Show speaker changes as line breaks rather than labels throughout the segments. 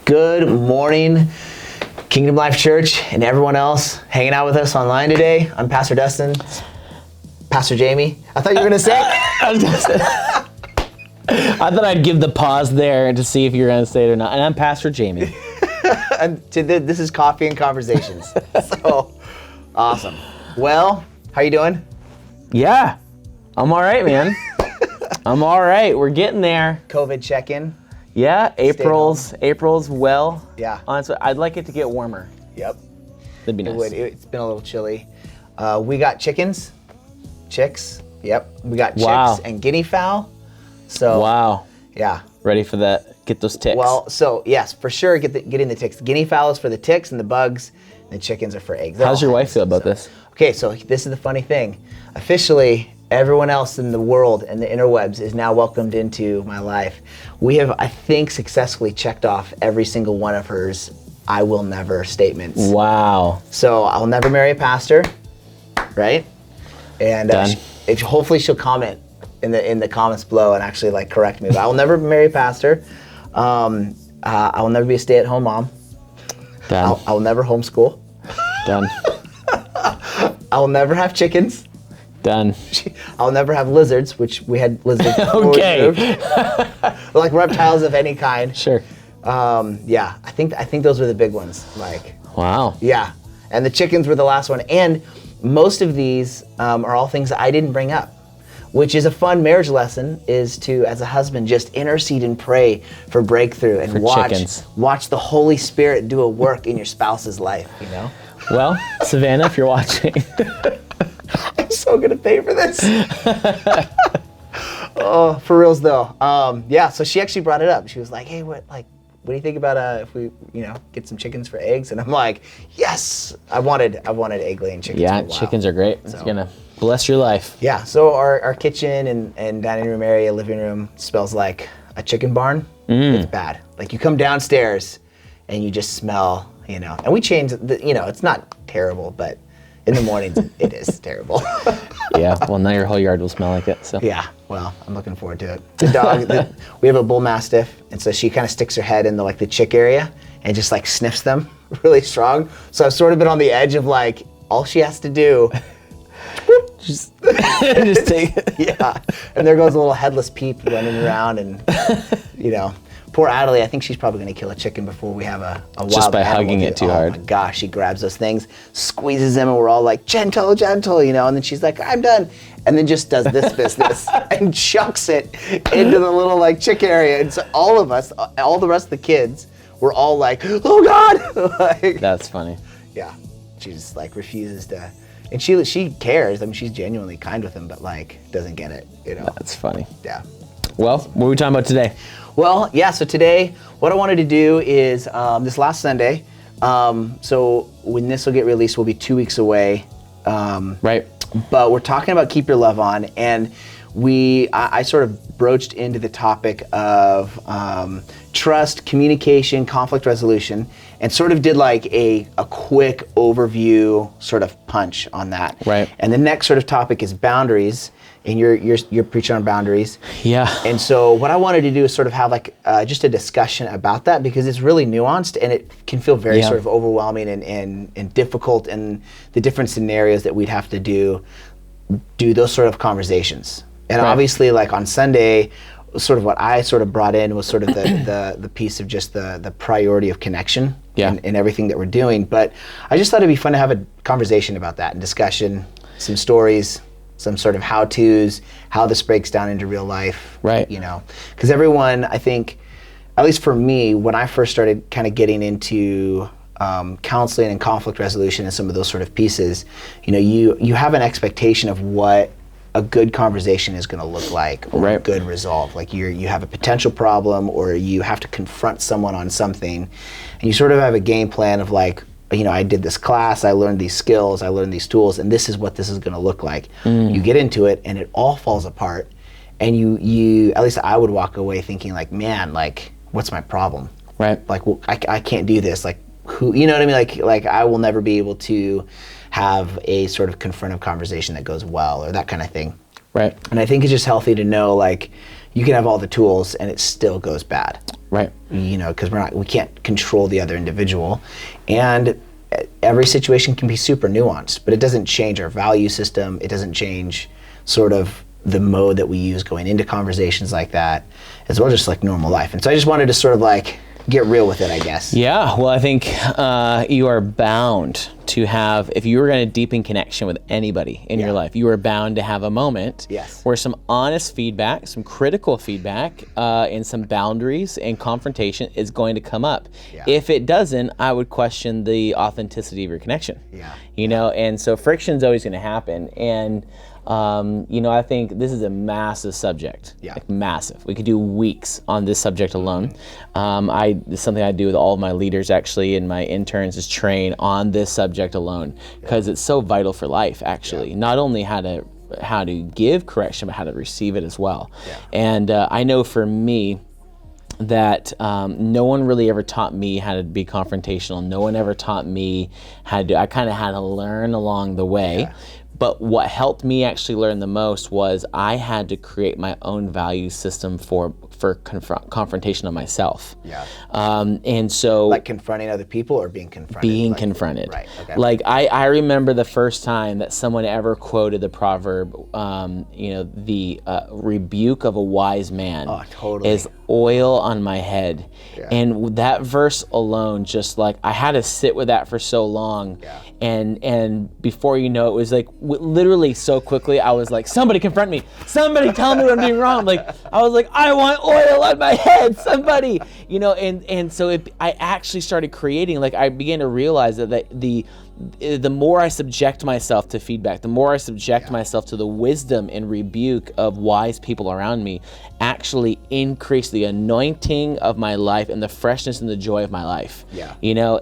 Good morning, Kingdom Life Church, and everyone else hanging out with us online today. I'm Pastor Dustin. Pastor Jamie. I thought you were going to say
I thought I'd give the pause there to see if you're going to say it or not. And I'm Pastor Jamie.
This is Coffee and Conversations. So, awesome. Well, how you doing?
Yeah, I'm all right, man. I'm all right. We're getting there.
COVID check-in.
Yeah, April's well.
Yeah.
Honestly, I'd like it to get warmer.
Yep.
That'd be nice.
It's been a little chilly. We got chicks. Yep. We got chicks and guinea fowl. So.
Wow.
Yeah.
Ready for that? Get those ticks.
Well, so yes, for sure, getting the ticks. Guinea fowl is for the ticks and the bugs, and the chickens are for eggs.
How's your wife feel about this?
Okay, so this is the funny thing. Officially, everyone else in the world and the interwebs is now welcomed into my life. We have, I think, successfully checked off every single one of her I will never statements.
Wow.
So I'll never marry a pastor, right? And hopefully she'll comment in the comments below and actually like correct me. But I will never marry a pastor. I will never be a stay-at-home mom.
Done.
I will never homeschool.
Done.
I will never have chickens.
Done.
I'll never have lizards, which we had lizards.
Okay.
Like reptiles of any kind.
Sure.
Yeah, I think those were the big ones. Like.
Wow.
Yeah, and the chickens were the last one. And most of these are all things that I didn't bring up, which is a fun marriage lesson, is to, as a husband, just intercede and pray for breakthrough and watch the Holy Spirit do a work in your spouse's life, you know?
Well, Savannah, if you're watching.
I'm so gonna pay for this. Oh, for reals though. Yeah, so she actually brought it up. She was like, hey, what do you think about if we, get some chickens for eggs? And I'm like, yes, I wanted egg-laying chickens.
Yeah,
for a while.
chickens are great. It's gonna bless your life.
Yeah, so our kitchen and dining room area, living room smells like a chicken barn. It's bad. Like you come downstairs and you just smell, and we changed, it's not terrible, but in the mornings it is terrible.
Yeah, well now your whole yard will smell like it. So.
Yeah, well, I'm looking forward to it. The dog, we have a bull mastiff, and so she kind of sticks her head in the chick area and just sniffs them really strong. So I've sort of been on the edge of all she has to do. Just take it. Yeah, and there goes a little headless peep running around, and poor Adelie, I think she's probably going to kill a chicken before we have a wild
just by
animal.
hugging it too hard.
Oh my gosh, she grabs those things, squeezes them, and we're all like, gentle, and then she's like, I'm done, and then just does this business and chucks it into the little chick area, and so all of us, all the rest of the kids, we're all like, oh God.
That's funny.
Yeah, she just refuses to. And she cares. I mean, she's genuinely kind with him, but doesn't get it.
That's funny.
Yeah.
Well, what are we talking about today?
Well, yeah. So today, what I wanted to do is this last Sunday. So when this will get released, we'll be 2 weeks away.
Right.
But we're talking about keep your love on, and I sort of broached into the topic of trust, communication, conflict resolution, and sort of did a quick overview sort of punch on that.
Right.
And the next sort of topic is boundaries, and you're preaching on boundaries.
Yeah.
And so what I wanted to do is sort of have just a discussion about that, because it's really nuanced and it can feel very sort of overwhelming and difficult, and the different scenarios that we'd have to do those sort of conversations. And obviously on Sunday, sort of what I sort of brought in was sort of the piece of just the priority of connection in everything that we're doing. But I just thought it'd be fun to have a conversation about that and discussion, some stories, some sort of how-tos, how this breaks down into real life.
Right.
Because everyone, I think, at least for me, when I first started kind of getting into counseling and conflict resolution and some of those sort of pieces, you have an expectation of what a good conversation is going to look like, or a good resolve. You have a potential problem, or you have to confront someone on something, and you sort of have a game plan of I did this class, I learned these skills, I learned these tools, and this is what this is going to look like. You get into it, and it all falls apart, and you at least I would walk away thinking man, what's my problem?
Right.
I can't do this. Who, you know what I mean? I will never be able to have a sort of confrontive conversation that goes well, or that kind of thing.
Right.
And I think it's just healthy to know you can have all the tools and it still goes bad.
Right.
Because we can't control the other individual. And every situation can be super nuanced, but it doesn't change our value system. It doesn't change sort of the mode that we use going into conversations like that, as well as just like normal life. And so I just wanted to sort of like get real with it, I guess.
Yeah, well, I think you are bound to have, if you were going to deepen connection with anybody in your life, you are bound to have a moment where some honest feedback, some critical feedback, and some boundaries and confrontation is going to come up. Yeah. If it doesn't, I would question the authenticity of your connection. Yeah. And so friction's always going to happen. And I think this is a massive subject, like massive. We could do weeks on this subject alone. It's something I do with all of my leaders actually, and my interns is train on this subject alone, because it's so vital for life actually. Not only how to give correction, but how to receive it as well. And I know for me, that no one really ever taught me how to be confrontational. No one ever taught me how to, I kind of had to learn along the way. But what helped me actually learn the most was I had to create my own value system for confrontation of myself. Yeah. And so,
like confronting other people or being confronted?
Being confronted.
Right. Okay.
Like I remember the first time that someone ever quoted the proverb, the rebuke of a wise man is oil on my head. Yeah. And that verse alone, just like I had to sit with that for so long. Yeah. And before you know, it was like literally so quickly, I was like, somebody confront me. Somebody tell me what I'm doing wrong. Like, I was like, I want oil on my head, somebody, and so I actually started creating, like I began to realize that the more I subject myself to feedback, the more I subject myself to the wisdom and rebuke of wise people around me, actually increase the anointing of my life and the freshness and the joy of my life. Yeah.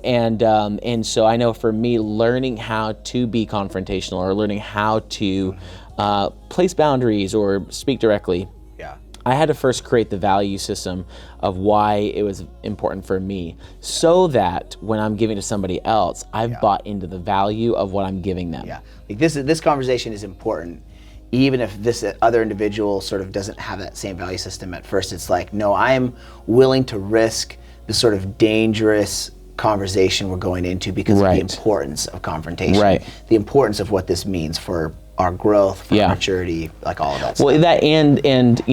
And so I know for me, learning how to be confrontational or learning how to place boundaries or speak directly, I had to first create the value system of why it was important for me, so that when I'm giving to somebody else, I've bought into the value of what I'm giving them.
Yeah, like this conversation is important, even if this other individual sort of doesn't have that same value system at first. It's like, no, I'm willing to risk the sort of dangerous conversation we're going into because of the importance of confrontation, the importance of what this means for our growth, for our maturity, like all of that stuff.
Well, that and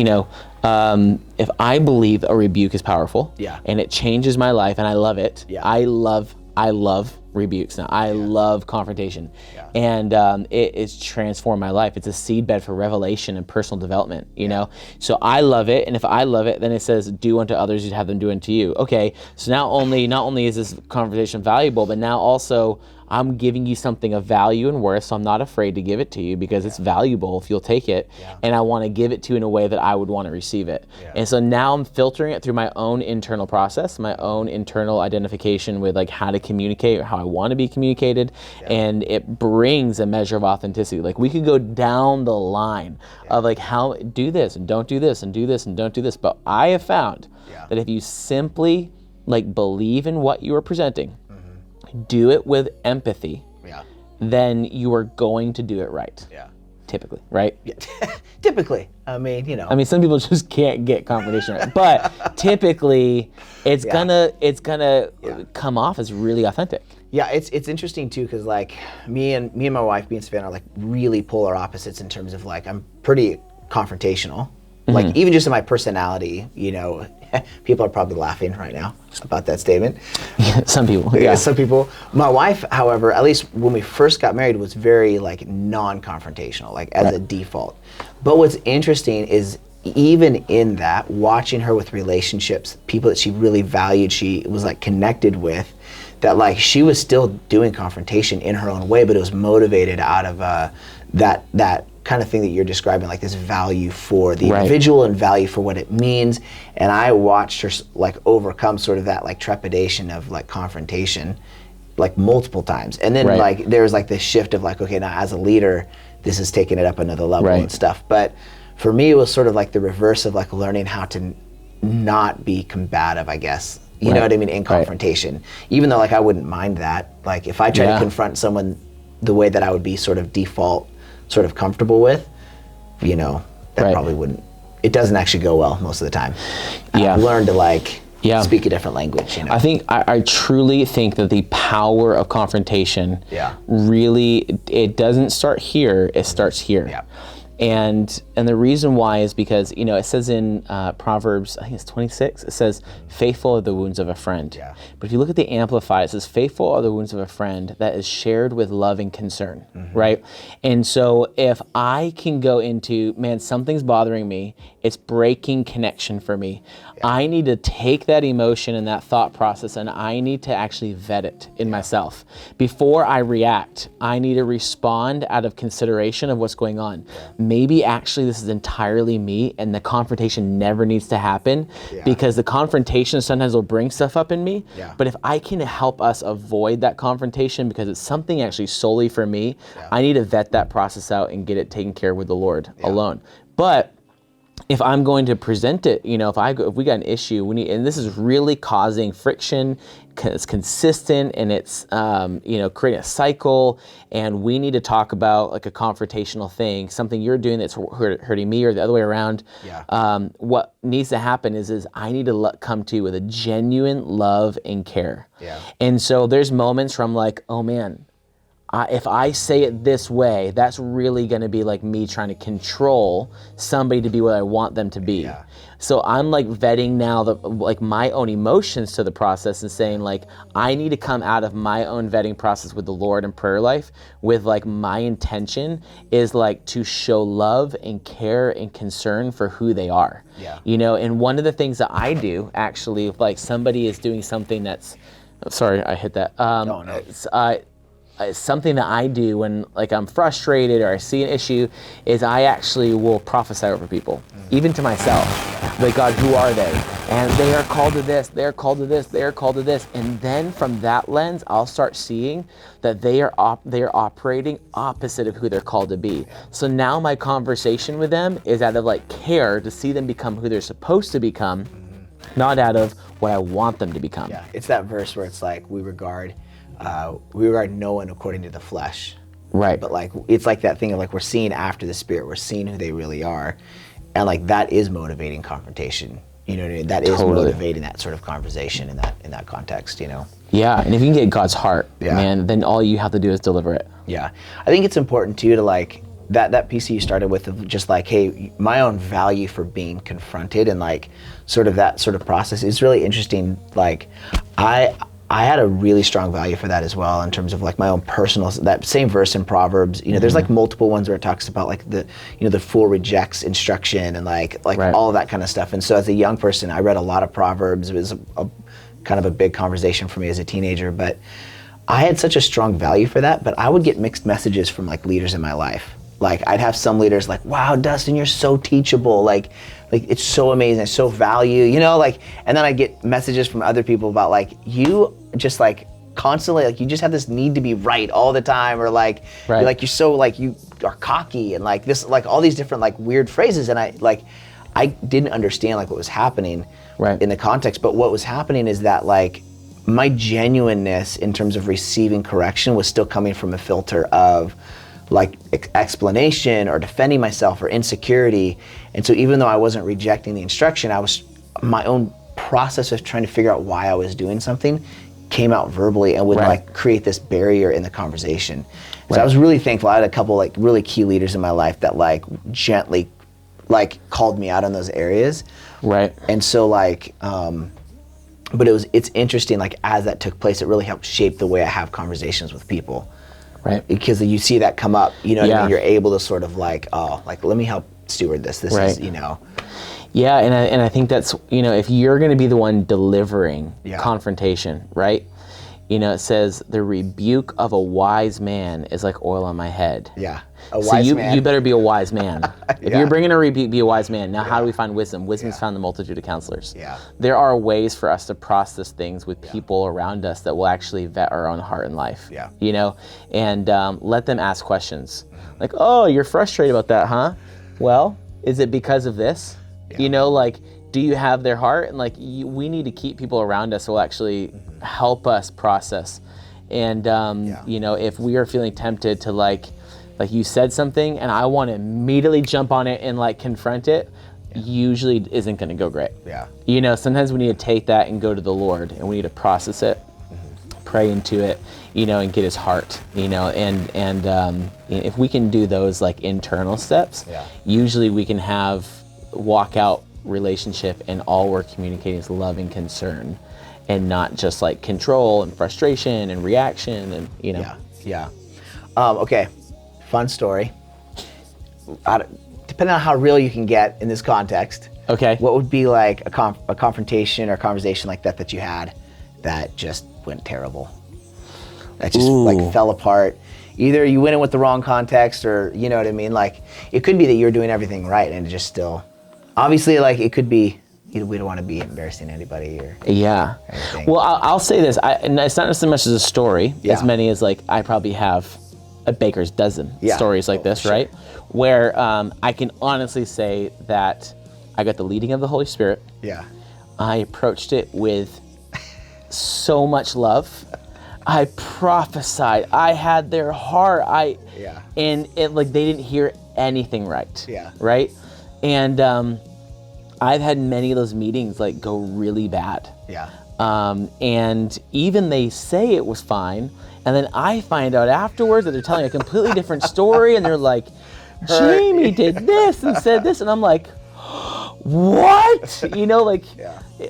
if I believe a rebuke is powerful, and it changes my life, and I love it. I love rebukes now. I love confrontation, and it's transformed my life. It's a seedbed for revelation and personal development. So I love it, and if I love it, then it says, "Do unto others, you'd have them do unto you." Okay, so not only is this conversation valuable, but now also I'm giving you something of value and worth, so I'm not afraid to give it to you because it's valuable if you'll take it, and I want to give it to you in a way that I would want to receive it. And so now I'm filtering it through my own internal process, my own internal identification with like how to communicate, how I want to be communicated, and it brings a measure of authenticity. Like we could go down the line of like how do this and don't do this and do this and don't do this, but I have found that if you simply like believe in what you are presenting, do it with empathy, then you are going to do it right. Typically, right?
Typically. I mean,
some people just can't get confrontation right. But typically it's gonna come off as really authentic.
Yeah, it's interesting too, because like me and my wife, being Savannah, are like really polar opposites in terms of like I'm pretty confrontational. Like even just in my personality, people are probably laughing right now about that statement.
Some people.
Some people. My wife, however, at least when we first got married, was very like non-confrontational, like as a default. But what's interesting is even in that, watching her with relationships, people that she really valued, she was like connected with, that like she was still doing confrontation in her own way, but it was motivated out of that kind of thing that you're describing, like this value for the individual and value for what it means. And I watched her like overcome sort of that like trepidation of like confrontation like multiple times. And then like there's like this shift of like, okay, now as a leader, this is taking it up another level and stuff. But for me, it was sort of like the reverse of like learning how to not be combative, I guess. You know what I mean? In confrontation. Even though like I wouldn't mind that. Like if I try to confront someone the way that I would be sort of default sort of comfortable with, that probably wouldn't, it doesn't actually go well most of the time. I've learned to like, speak a different language.
I think I truly think that the power of confrontation really, it doesn't start here, it starts here.
Yeah.
And the reason why is because, it says in Proverbs, I think it's 26, it says, faithful are the wounds of a friend.
Yeah.
But if you look at the Amplified, it says, faithful are the wounds of a friend that is shared with love and concern, right? And so if I can go into, man, something's bothering me, it's breaking connection for me. Yeah. I need to take that emotion and that thought process and I need to actually vet it in myself. Before I react, I need to respond out of consideration of what's going on. Maybe actually this is entirely me and the confrontation never needs to happen because the confrontation sometimes will bring stuff up in me. But if I can help us avoid that confrontation because it's something actually solely for me, I need to vet that process out and get it taken care of with the Lord alone. But if I'm going to present it, if we got an issue, and this is really causing friction, it's consistent and it's, creating a cycle, and we need to talk about like a confrontational thing, something you're doing that's hurting me or the other way around. What needs to happen is I need to come to you with a genuine love and care. And so there's moments where I'm like, oh man, if I say it this way, that's really going to be like me trying to control somebody to be what I want them to be. So I'm like vetting now my own emotions to the process and saying like, I need to come out of my own vetting process with the Lord and prayer life with like my intention is like to show love and care and concern for who they are. And one of the things that I do actually, if like somebody is doing something that's, sorry, I hit that. Something that I do when like I'm frustrated or I see an issue is I actually will prophesy over people, even to myself. Like, God, who are they? And they are called to this, they're called to this, they're called to this. And then from that lens, I'll start seeing that they are operating opposite of who they're called to be. So now my conversation with them is out of like care to see them become who they're supposed to become, not out of what I want them to become.
It's that verse where it's like, we regard no one according to the flesh.
Right.
But like, it's like that thing of like, we're seeing after the Spirit, we're seeing who they really are. And like, that is motivating confrontation. You know what I mean? That is motivating that sort of conversation in that context,
Yeah, and if you can get God's heart, man, then all you have to do is deliver it.
Yeah. I think it's important too to like, that piece that you started with of just like, hey, my own value for being confronted and like sort of that sort of process is really interesting. Like, I had a really strong value for that as well in terms of like my own personal, that same verse in Proverbs, there's like multiple ones where it talks about like the fool rejects instruction and like all of that kind of stuff. And so as a young person, I read a lot of Proverbs. It was a kind of a big conversation for me as a teenager, but I had such a strong value for that, but I would get mixed messages from like leaders in my life. Like I'd have some leaders like, wow, Dustin, you're so teachable. Like it's so amazing, it's so value, and then I get messages from other people about like, you just like constantly, like you just have this need to be right all the time, or like, you're so like, you are cocky and like this, like all these different like weird phrases. And I didn't understand like what was happening in the context, but what was happening is that like my genuineness in terms of receiving correction was still coming from a filter of like explanation or defending myself or insecurity. And so even though I wasn't rejecting the instruction, my own process of trying to figure out why I was doing something came out verbally and would like create this barrier in the conversation. So I was really thankful. I had a couple like really key leaders in my life that like gently like called me out on those areas. And so like, but it's interesting, like as that took place, it really helped shape the way I have conversations with people. Because you see that come up, what I mean? You're able to sort of like, let me help steward this. This is,
Yeah, and I think that's, if you're going to be the one delivering confrontation, right? It says the rebuke of a wise man is like oil on my head. So you better be a wise man. If you're bringing a rebuke, be a wise man. Now, how do we find wisdom? Wisdom is found in the multitude of counselors. There are ways for us to process things with people around us that will actually vet our own heart and life. And let them ask questions. Like, oh, you're frustrated about that, huh? Well, is it because of this? Like, do you have their heart? And like, we need to keep people around us who will actually help us process. And, if we are feeling tempted to like you said something and I want to immediately jump on it and like confront it, usually isn't going to go great.
Yeah.
You know, sometimes we need to take that and go to the Lord, and we need to process it, pray into it, you know, and get his heart, you know, and if we can do those like internal steps, usually we can walk out relationship, and all we're communicating is love and concern, and not just like control and frustration and reaction, and you know.
Okay, fun story. Depending on how real you can get in this context, what would be like a confrontation or conversation like that you had that just went terrible, that just like fell apart? Either you went in with the wrong context, or you know what I mean, like it could be that you're doing everything right and it just still, obviously, like it could be, we don't want to be embarrassing anybody or anything.
Well, I'll say this, and it's not so much as a story as many as like I probably have a baker's dozen stories like this, right? Where I can honestly say that I got the leading of the Holy Spirit. I approached it with so much love. I prophesied. I had their heart. And it like they didn't hear anything right. Right? And I've had many of those meetings like go really bad. And even they say it was fine, and then I find out afterwards that they're telling a completely different story, and they're like, Jamie did this and said this, and I'm like, what? You know, like,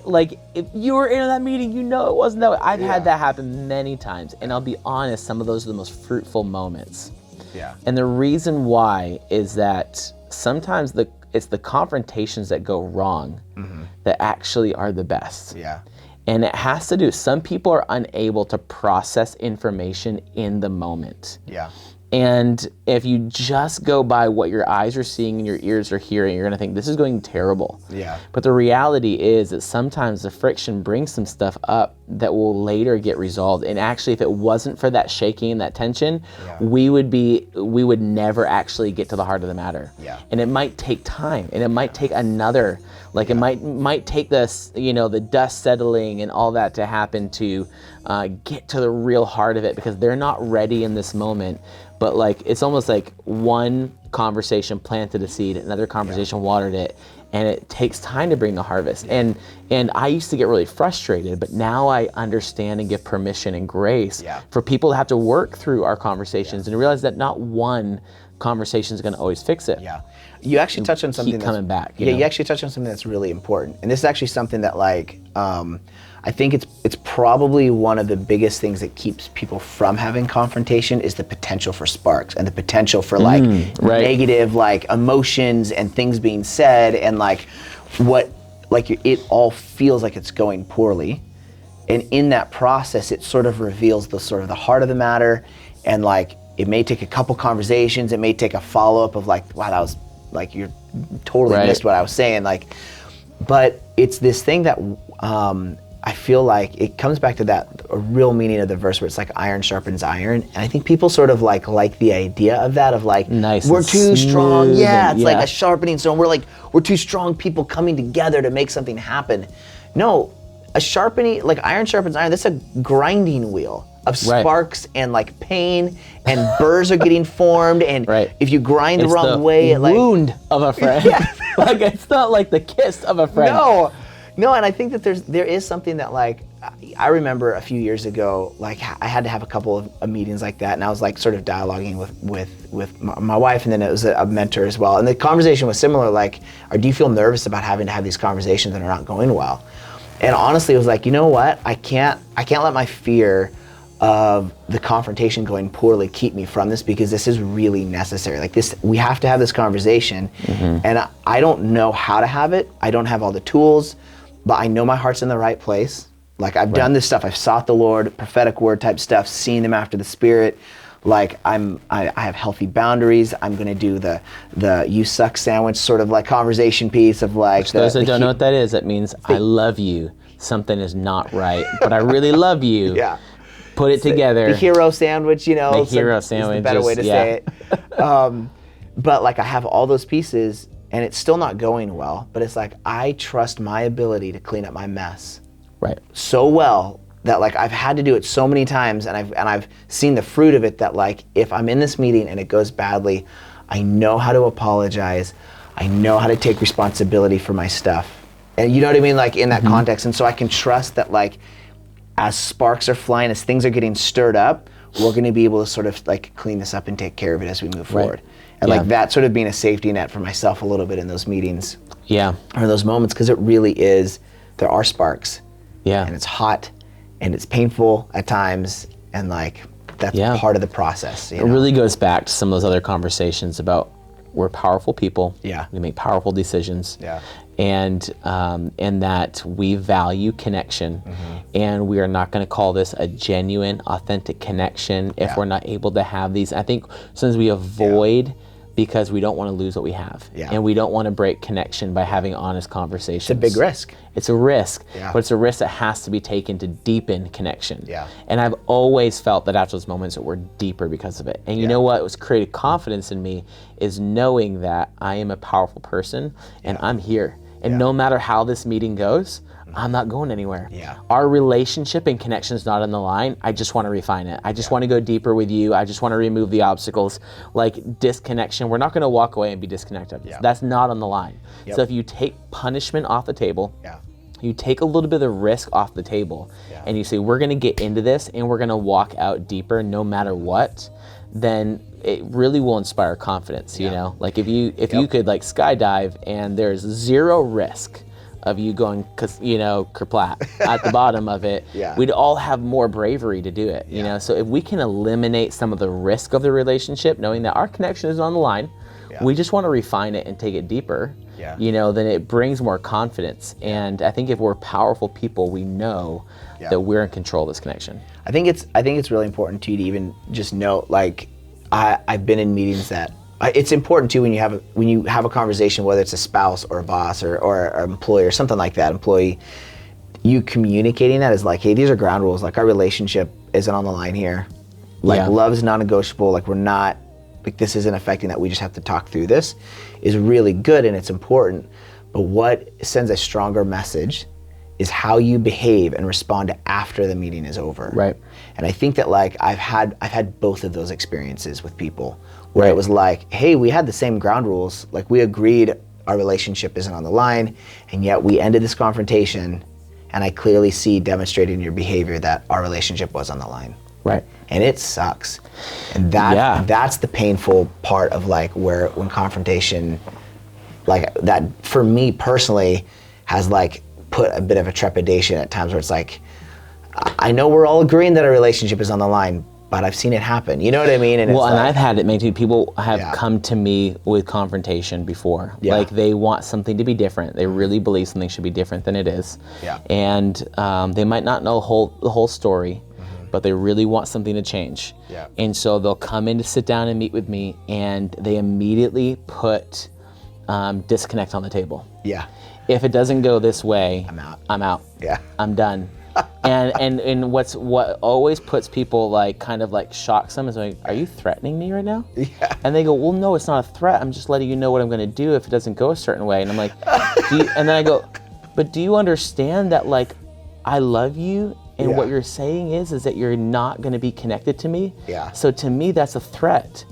like if you were in that meeting, you know it wasn't that way. I've had that happen many times, and I'll be honest, some of those are the most fruitful moments. And the reason why is that sometimes it's the confrontations that go wrong that actually are the best. And it has to do, some people are unable to process information in the moment. And if you just go by what your eyes are seeing and your ears are hearing, you're gonna think this is going terrible. But the reality is that sometimes the friction brings some stuff up that will later get resolved. And actually, if it wasn't for that shaking and that tension, we would never actually get to the heart of the matter. And it might take time, and it might take another, like it might take this, you know, the dust settling and all that to happen to get to the real heart of it, because they're not ready in this moment. But like, it's almost like one conversation planted a seed, another conversation watered it, and it takes time to bring the harvest. And I used to get really frustrated, but now I understand and give permission and grace for people to have to work through our conversations and realize that not one conversation is going to always fix it.
You actually touched on something
keep coming back.
You actually touched on something that's really important, and this is actually something that like I think it's probably one of the biggest things that keeps people from having confrontation is the potential for sparks and the potential for like negative like emotions and things being said, and like what like it all feels like it's going poorly, and in that process it sort of reveals the sort of the heart of the matter, and like it may take a couple conversations, it may take a follow-up of like, wow, that was like, you totally missed what I was saying, like, but it's this thing that I feel like it comes back to that a real meaning of the verse where it's like iron sharpens iron, and I think people sort of like the idea of that, of like,
nice,
we're too strong, it's like a sharpening stone, we're two strong people coming together to make something happen. No, a sharpening, like iron sharpens iron, that's a grinding wheel of sparks and like pain, and burrs are getting formed, and if you grind the wrong way, it like
wound of a friend. Like it's not like the kiss of a friend.
No, and I think that there is something that like, I remember a few years ago, like I had to have a couple of meetings like that, and I was like sort of dialoguing with my wife, and then it was a mentor as well, and the conversation was similar, like, or do you feel nervous about having to have these conversations that are not going well? And honestly, it was like, you know what, I can't let my fear of the confrontation going poorly keep me from this, because this is really necessary. Like this, we have to have this conversation, and I don't know how to have it. I don't have all the tools, but I know my heart's in the right place. Like I've done this stuff. I've sought the Lord, prophetic word type stuff, seen him after the Spirit. Like I have healthy boundaries. I'm gonna do the you suck sandwich sort of like conversation piece of like.
Those that don't know what that is, that means I love you. Something is not right, but I really love you. Put it together.
The hero sandwich, you know.
The hero sandwich
is the better way to say it. But like I have all those pieces, and it's still not going well, but it's like I trust my ability to clean up my mess so well that like I've had to do it so many times, and I've seen the fruit of it, that like if I'm in this meeting and it goes badly, I know how to apologize. I know how to take responsibility for my stuff. And you know what I mean? Like in that context. And so I can trust that like, as sparks are flying, as things are getting stirred up, we're going to be able to sort of like clean this up and take care of it as we move forward. And like that sort of being a safety net for myself a little bit in those meetings.
Yeah.
Or those moments, because it really is, there are sparks.
Yeah.
And it's hot and it's painful at times. And like, that's part of the process. You know?
It really goes back to some of those other conversations about we're powerful people.
Yeah.
We make powerful decisions.
Yeah.
And that we value connection, and we are not going to call this a genuine, authentic connection if we're not able to have these. I think sometimes we avoid because we don't want to lose what we have, and we don't want to break connection by having honest conversations.
It's a big risk.
It's a risk, but it's a risk that has to be taken to deepen connection.
Yeah.
And I've always felt that after those moments that were deeper because of it. And you know what was created confidence in me is knowing that I am a powerful person and I'm here. And no matter how this meeting goes, I'm not going anywhere.
Yeah.
Our relationship and connection is not on the line. I just want to refine it. I just want to go deeper with you. I just want to remove the obstacles. Like disconnection, we're not going to walk away and be disconnected. That's not on the line. So if you take punishment off the table, you take a little bit of the risk off the table, and you say, we're going to get into this and we're going to walk out deeper no matter what, then it really will inspire confidence, you know? Like if you could like skydive and there's zero risk of you going, kerplat at the bottom of it, we'd all have more bravery to do it, you know? So if we can eliminate some of the risk of the relationship, knowing that our connection is on the line, we just want to refine it and take it deeper, you know, then it brings more confidence. And I think if we're powerful people, we know that we're in control of this connection.
I think it's really important too to even just note, like, I've been in meetings that it's important too when you have a conversation, whether it's a spouse or a boss or an employee or something like that, employee, you communicating that is like, hey, these are ground rules. Like our relationship isn't on the line here. Like love is non-negotiable. Like we're not, like this isn't affecting that. We just have to talk through this is really good and it's important. But what sends a stronger message is how you behave and respond after the meeting is over.
Right.
And I think that like I've had both of those experiences with people where it was like, hey, we had the same ground rules. Like we agreed our relationship isn't on the line, and yet we ended this confrontation and I clearly see demonstrated in your behavior that our relationship was on the line.
Right.
And it sucks. And that's the painful part of like when confrontation, like that for me personally has like put a bit of a trepidation at times where it's like, I know we're all agreeing that our relationship is on the line, but I've seen it happen. You know what I mean? And
I've had it many people have come to me with confrontation before. Like they want something to be different. They really believe something should be different than it is. And they might not know the whole story, but they really want something to change. And so they'll come in to sit down and meet with me, and they immediately put disconnect on the table. If it doesn't go this way, I'm out. I'm done. and what always puts people like kind of like shocks them is like, are you threatening me right now? And they go, well, no, it's not a threat. I'm just letting you know what I'm going to do if it doesn't go a certain way. And I'm like, and then I go, but do you understand that like I love you? And what you're saying is that you're not going to be connected to me. So to me, that's a threat.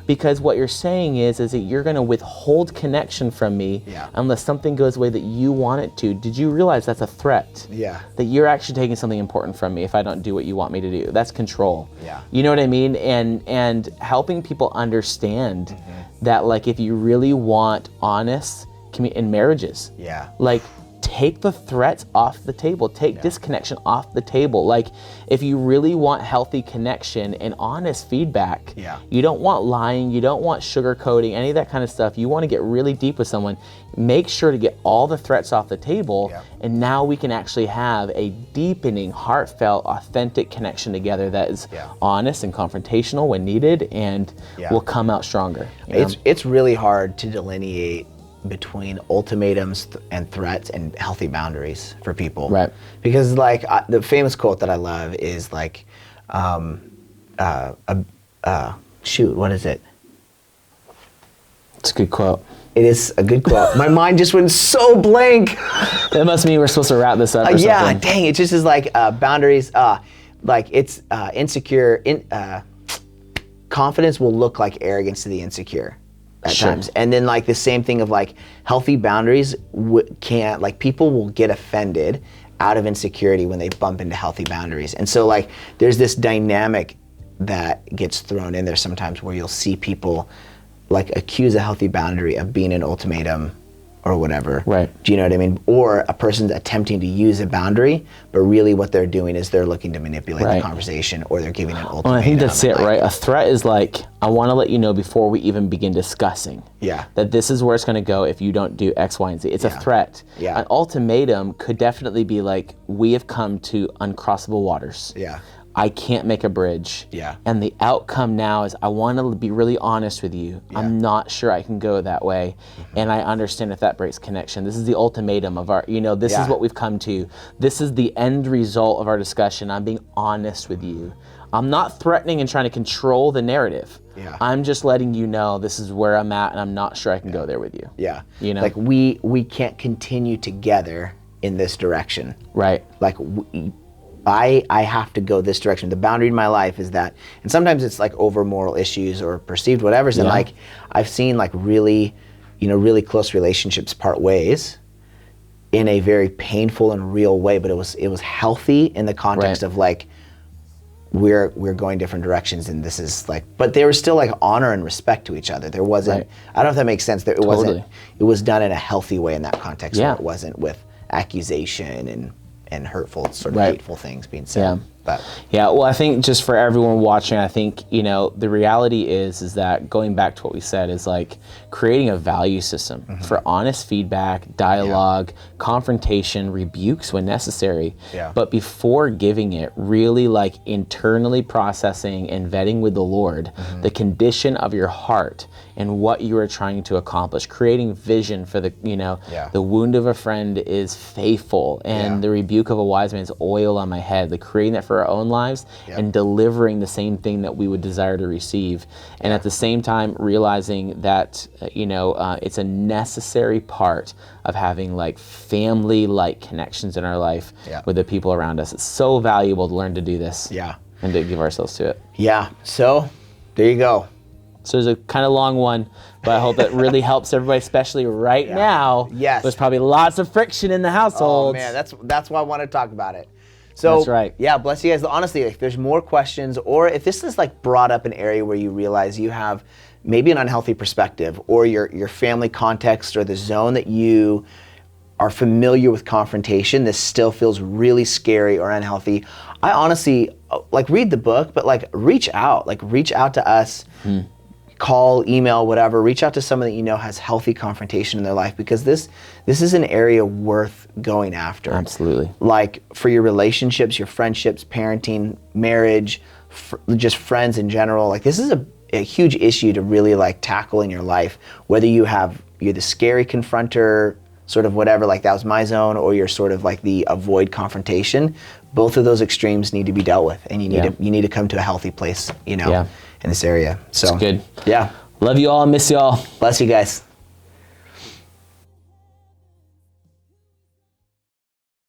Because what you're saying is that you're going to withhold connection from me unless something goes the way that you want it to. Did you realize that's a threat? That you're actually taking something important from me if I don't do what you want me to do. That's control. You know what I mean? And helping people understand that like if you really want honest in marriages, like take the threats off the table, take disconnection off the table. Like if you really want healthy connection and honest feedback, you don't want lying, you don't want sugarcoating, any of that kind of stuff. You want to get really deep with someone, make sure to get all the threats off the table, and now we can actually have a deepening, heartfelt, authentic connection together that is honest and confrontational when needed, and will come out stronger.
It's really hard to delineate between ultimatums and threats and healthy boundaries for people. Because like the famous quote that I love is like, shoot, what is it?
It's a good quote.
It is a good quote. My mind just went so blank.
That must mean we're supposed to wrap this up or something.
Dang, it just is like boundaries, like it's insecure, confidence will look like arrogance to the insecure. at times. And then like the same thing of like healthy boundaries can't, like people will get offended out of insecurity when they bump into healthy boundaries. And so like there's this dynamic that gets thrown in there sometimes where you'll see people like accuse a healthy boundary of being an ultimatum or whatever.
Right.
Do you know what I mean? Or a person's attempting to use a boundary, but really what they're doing is they're looking to manipulate the conversation, or they're giving an ultimatum.
Well, I think that's it, right? A threat is like, I want to let you know before we even begin discussing that this is where it's going to go if you don't do X, Y, and Z. It's a threat.
Yeah.
An ultimatum could definitely be like, we have come to uncrossable waters.
Yeah.
I can't make a bridge.
Yeah.
And the outcome now is I want to be really honest with you. Yeah. I'm not sure I can go that way. Mm-hmm. And I understand if that breaks connection. This is the ultimatum of our, this is what we've come to. This is the end result of our discussion. I'm being honest with you. I'm not threatening and trying to control the narrative.
Yeah.
I'm just letting you know this is where I'm at and I'm not sure I can go there with you.
Yeah. Like we can't continue together in this direction.
Right.
Like I have to go this direction. The boundary in my life is that, and sometimes it's like over moral issues or perceived whatever's, and like I've seen like really, really close relationships part ways in a very painful and real way, but it was healthy in the context of like we're going different directions, and this is like, but there was still like honor and respect to each other. There wasn't, I don't know if that makes sense. It wasn't, it was done in a healthy way in that context. Where it wasn't with accusation and hurtful, sort of hateful things being said. Well,
I think just for everyone watching, I think, the reality is that going back to what we said is like creating a value system for honest feedback, dialogue, confrontation, rebukes when necessary. But before giving it, really like internally processing and vetting with the Lord the condition of your heart and what you are trying to accomplish, creating vision for the, the wound of a friend is faithful, and the rebuke of a wise man is oil on my head, like creating that for our own lives and delivering the same thing that we would desire to receive. And at the same time, realizing that, it's a necessary part of having like family-like connections in our life with the people around us. It's so valuable to learn to do this and to give ourselves to it.
Yeah, so there you go.
So it's a kind of long one, but I hope that really helps everybody, especially right now.
Yes.
There's probably lots of friction in the household.
Oh man, that's why I want to talk about it. So
that's right.
Yeah, bless you guys. Honestly, if there's more questions, or if this is like brought up an area where you realize you have maybe an unhealthy perspective, or your family context or the zone that you are familiar with confrontation, this still feels really scary or unhealthy, I honestly like read the book, but like reach out to us. Call, email, whatever, reach out to someone that has healthy confrontation in their life, because this is an area worth going after.
Absolutely.
Like for your relationships, your friendships, parenting, marriage, just friends in general. Like this is a huge issue to really like tackle in your life, whether you're the scary confronter, sort of whatever, like that was my zone, or you're sort of like the avoid confrontation. Both of those extremes need to be dealt with, and you need to come to a healthy place, in this area. So
it's good.
Yeah.
Love you all. Miss you all.
Bless you guys.